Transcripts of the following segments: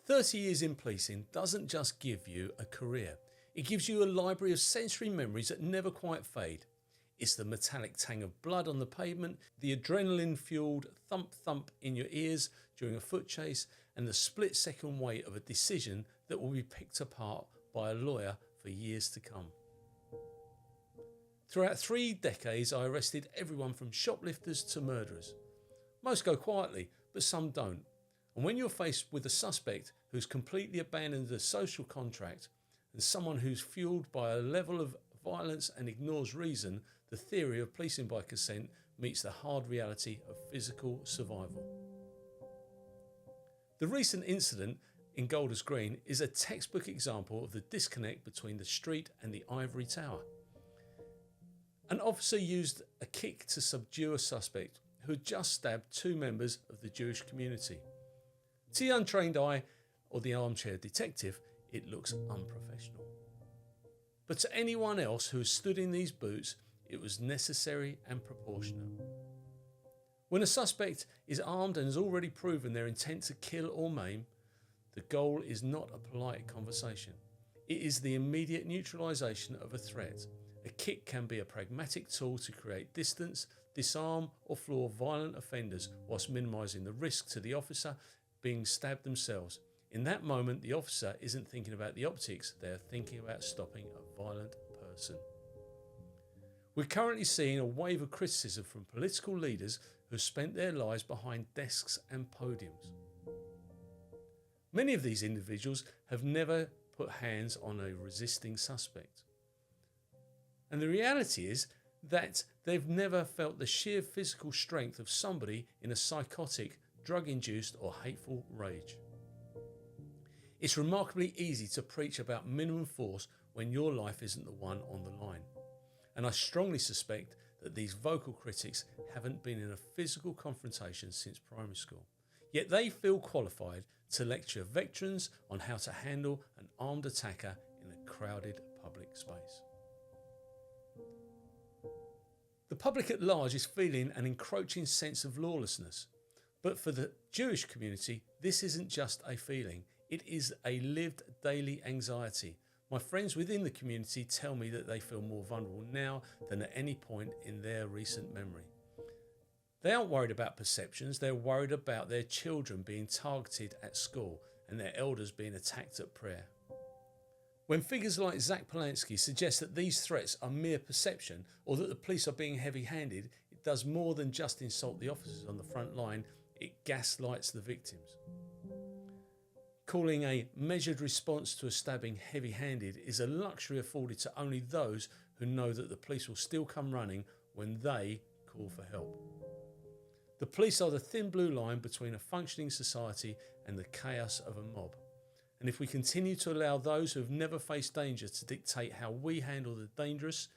30 years in policing doesn't just give you a career. It gives you a library of sensory memories that never quite fade. It's the metallic tang of blood on the pavement, the adrenaline-fueled thump in your ears during a foot chase, and the split-second weight of a decision that will be picked apart by a lawyer for years to come. Throughout 3 decades, I arrested everyone from shoplifters to murderers. Most go quietly, but some don't. And when you're faced with a suspect who's completely abandoned the social contract and someone who's fueled by a level of violence and ignores reason, the theory of policing by consent meets the hard reality of physical survival. The recent incident in Golders Green is a textbook example of the disconnect between the street and the ivory tower. An officer used a kick to subdue a suspect who had just stabbed 2 members of the Jewish community. To the untrained eye or the armchair detective, it looks unprofessional. But to anyone else who has stood in these boots, it was necessary and proportionate. When a suspect is armed and has already proven their intent to kill or maim, the goal is not a polite conversation. It is the immediate neutralisation of a threat. A kick can be a pragmatic tool to create distance, disarm or floor violent offenders whilst minimising the risk to the officer being stabbed themselves. In that moment, the officer isn't thinking about the optics, they're thinking about stopping a violent person. We're currently seeing a wave of criticism from political leaders who spent their lives behind desks and podiums. Many of these individuals have never put hands on a resisting suspect. And the reality is that they've never felt the sheer physical strength of somebody in a psychotic, drug-induced or hateful rage. It's remarkably easy to preach about minimum force when your life isn't the one on the line. And I strongly suspect that these vocal critics haven't been in a physical confrontation since primary school. Yet they feel qualified to lecture veterans on how to handle an armed attacker in a crowded public space. The public at large is feeling an encroaching sense of lawlessness. But for the Jewish community, this isn't just a feeling, it is a lived daily anxiety. My friends within the community tell me that they feel more vulnerable now than at any point in their recent memory. They aren't worried about perceptions, they're worried about their children being targeted at school and their elders being attacked at prayer. When figures like Zack suggest that these threats are mere perception or that the police are being heavy-handed, it does more than just insult the officers on the front line, it gaslights the victims. Calling a measured response to a stabbing heavy-handed is a luxury afforded to only those who know that the police will still come running when they call for help. The police are the thin blue line between a functioning society and the chaos of a mob. And if we continue to allow those who have never faced danger to dictate how we handle the dangerous,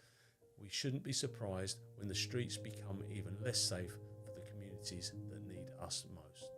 we shouldn't be surprised when the streets become even less safe for the communities that need us most.